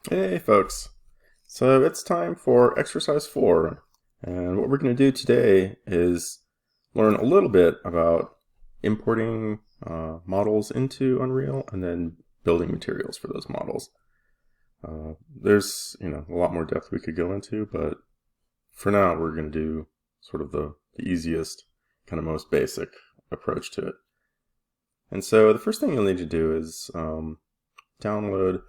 Hey folks, so it's time for exercise 4, and what we're going to do today is learn a little bit about importing models into Unreal and then building materials for those models. There's a lot more depth we could go into, but for now we're going to do sort of the easiest, kind of most basic approach to it. And so the first thing you'll need to do is download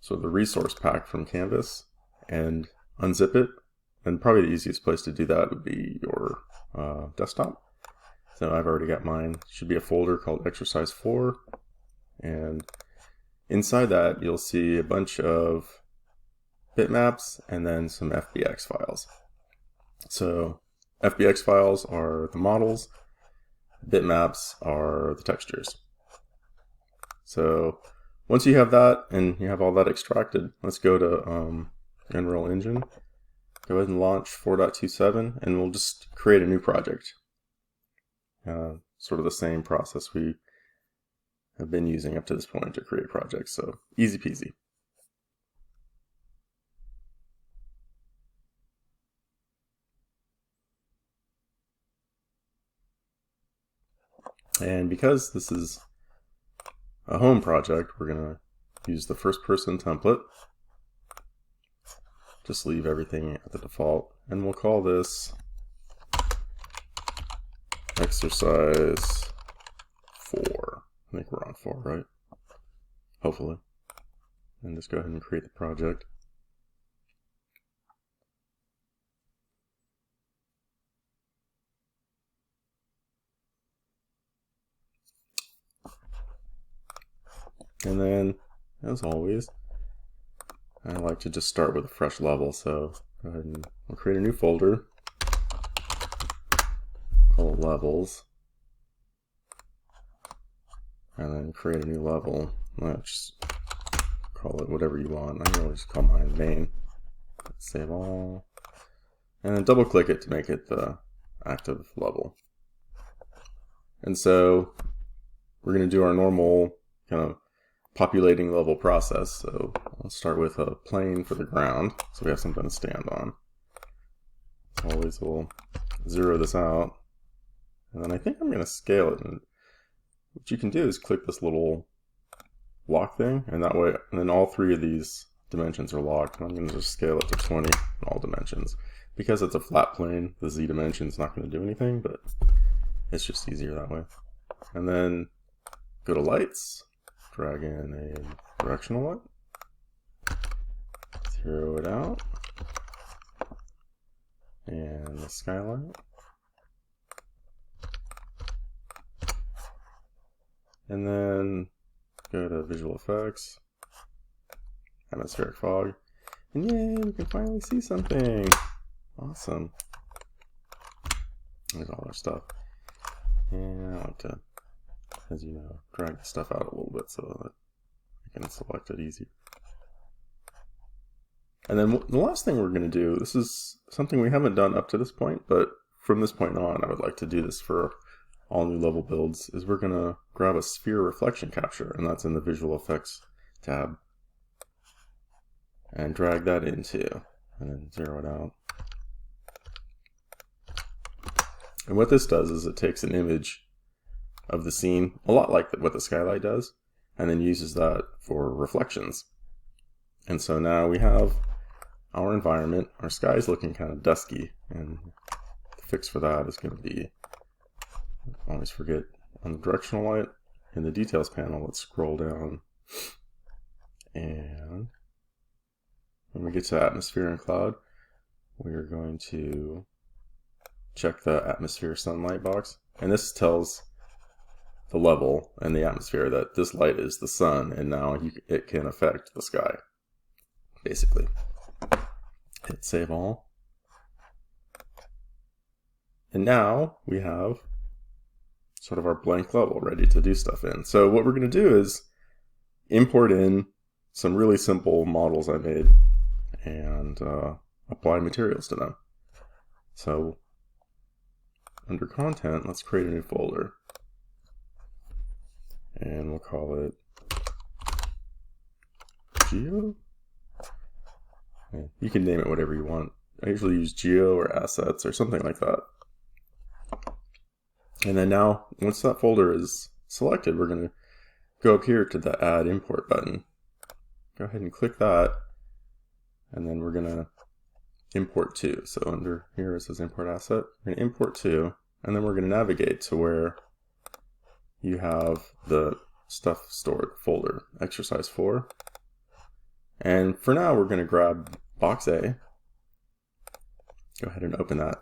the resource pack from Canvas and unzip it. And probably the easiest place to do that would be your desktop. So I've already got mine. It should be a folder called exercise 4. And inside that, you'll see a bunch of bitmaps and then some FBX files. So FBX files are the models, bitmaps are the textures. So once you have that and you have all that extracted, let's go to Unreal Engine. Go ahead and launch 4.27 and we'll just create a new project. Sort of the same process we have been using up to this point to create projects, so easy peasy. And because this is a home project, we're going to use the first person template. Just leave everything at the default, and we'll call this exercise 4. I think we're on 4, right? Hopefully. And just go ahead and create the project. And then, as always, I like to just start with a fresh level, so go ahead and we'll create a new folder, call it levels, and then create a new level. Just call it whatever you want. I can always call mine main. Save all, and then double click it to make it the active level. And so we're going to do our normal kind of populating level process. So let's start with a plane for the ground, so we have something to stand on. As always, we'll zero this out, and then I think I'm going to scale it. And what you can do is click this little lock thing, and that way, and then all 3 of these dimensions are locked. And I'm going to just scale it to 20 in all dimensions. Because it's a flat plane, the Z dimension is not going to do anything, but it's just easier that way. And then go to lights, drag in a directional light, zero it out, and the skylight. And then go to visual effects, atmospheric fog, and yay, we can finally see something. Awesome. There's all our stuff. And I like to, as you know, drag the stuff out a little bit so that I can select it easier. And then the last thing we're going to do, this is something we haven't done up to this point, but from this point on, I would like to do this for all new level builds, is we're going to grab a sphere reflection capture, and that's in the visual effects tab, and drag that into, and then zero it out. And what this does is it takes an image of the scene, a lot like what the skylight does, and then uses that for reflections. And so now we have our environment. Our sky is looking kind of dusky, and the fix for that is going to be, always forget, on the directional light, in the details panel, let's scroll down, and when we get to atmosphere and cloud, we are going to check the atmosphere sunlight box, and this tells the level and the atmosphere that this light is the sun, and now it can affect the sky, basically. Hit save all. And now we have sort of our blank level ready to do stuff in. So what we're going to do is import in some really simple models I made and apply materials to them. So under content, let's create a new folder. And we'll call it Geo. You can name it whatever you want. I usually use Geo or Assets or something like that. And then now, once that folder is selected, we're going to go up here to the Add Import button. Go ahead and click that, and then we're going to import to. So under here it says Import Asset. We're going to import to, and then we're going to navigate to where you have the stuff stored folder, exercise 4. And for now, we're going to grab box A. Go ahead and open that.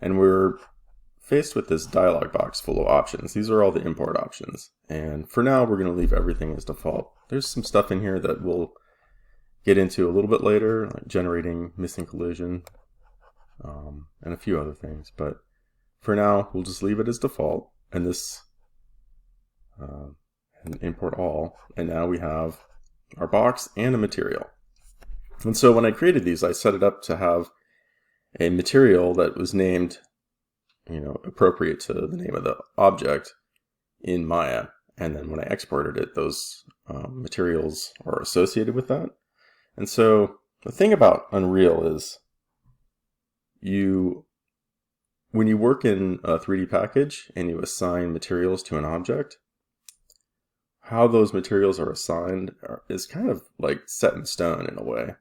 And we're faced with this dialog box full of options. These are all the import options. And for now, we're going to leave everything as default. There's some stuff in here that we'll get into a little bit later, like generating missing collision, and a few other things. But for now, we'll just leave it as default. And this, and import all. And now we have our box and a material. And so when I created these, I set it up to have a material that was named, appropriate to the name of the object in Maya. And then when I exported it, those materials are associated with that. And so the thing about Unreal is when you work in a 3D package and you assign materials to an object, how those materials are assigned is kind of like set in stone in a way.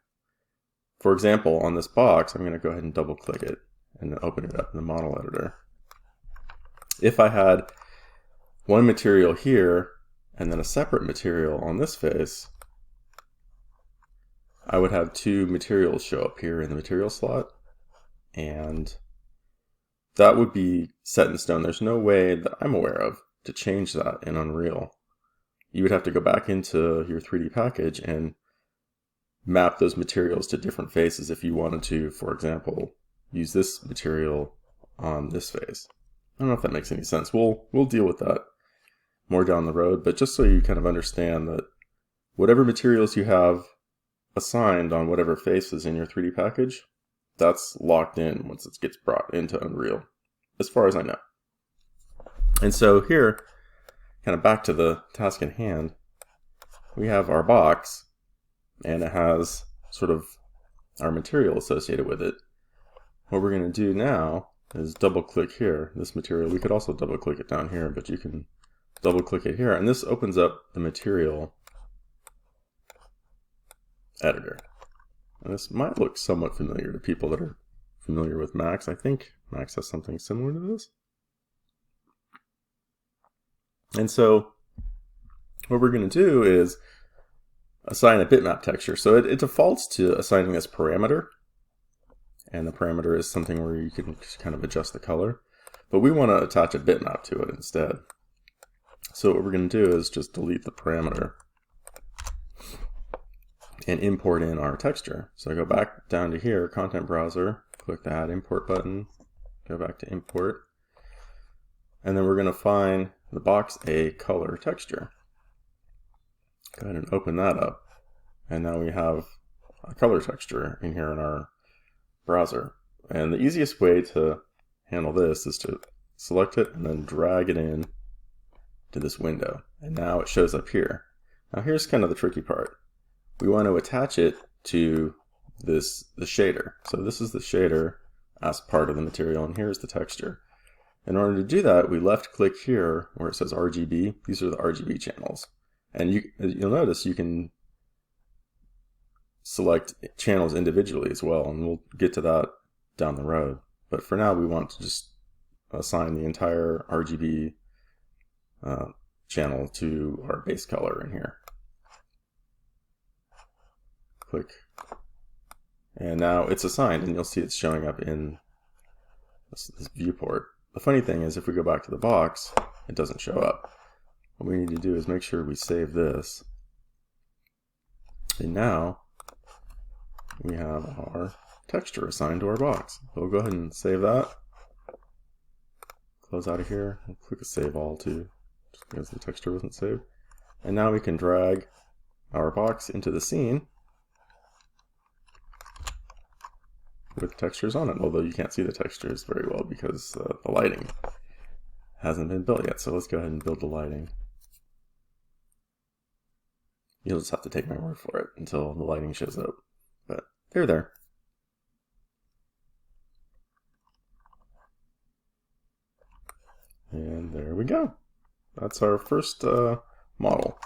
For example, on this box, I'm going to go ahead and double click it and open it up in the model editor. If I had one material here and then a separate material on this face, I would have two materials show up here in the material slot, and that would be set in stone. There's no way that I'm aware of to change that in Unreal. You would have to go back into your 3D package and map those materials to different faces if you wanted to, for example, use this material on this face. I don't know if that makes any sense. We'll deal with that more down the road, but just so you kind of understand that whatever materials you have assigned on whatever faces in your 3D package, that's locked in once it gets brought into Unreal, as far as I know. And so here, kind of back to the task at hand, we have our box, and it has sort of our material associated with it. What we're going to do now is double click here, this material. We could also double click it down here, but you can double click it here, and this opens up the material editor. And this might look somewhat familiar to people that are familiar with Max. I think Max has something similar to this. And so what we're going to do is assign a bitmap texture. So it defaults to assigning this parameter. And the parameter is something where you can kind of adjust the color. But we want to attach a bitmap to it instead. So what we're going to do is just delete the parameter and import in our texture. So I go back down to here, Content Browser, click the Add Import button, go back to Import, and then we're going to find the box A color texture. Go ahead and open that up, and now we have a color texture in here in our browser. And the easiest way to handle this is to select it and then drag it in to this window. And now it shows up here. Now here's kind of the tricky part. We want to attach it to the shader. So this is the shader as part of the material, and here's the texture. In order to do that, we left click here where it says RGB. These are the RGB channels. And you'll notice you can select channels individually as well, and we'll get to that down the road. But for now, we want to just assign the entire RGB channel to our base color in here. Click. And now it's assigned, and you'll see it's showing up in this viewport. The funny thing is, if we go back to the box, it doesn't show up. What we need to do is make sure we save this. And now we have our texture assigned to our box. So we'll go ahead and save that. Close out of here. We'll click a Save All too, just because the texture wasn't saved. And now we can drag our box into the scene with textures on it, although you can't see the textures very well because the lighting hasn't been built yet. So let's go ahead and build the lighting. You'll just have to take my word for it until the lighting shows up. But There. And there we go. That's our first model.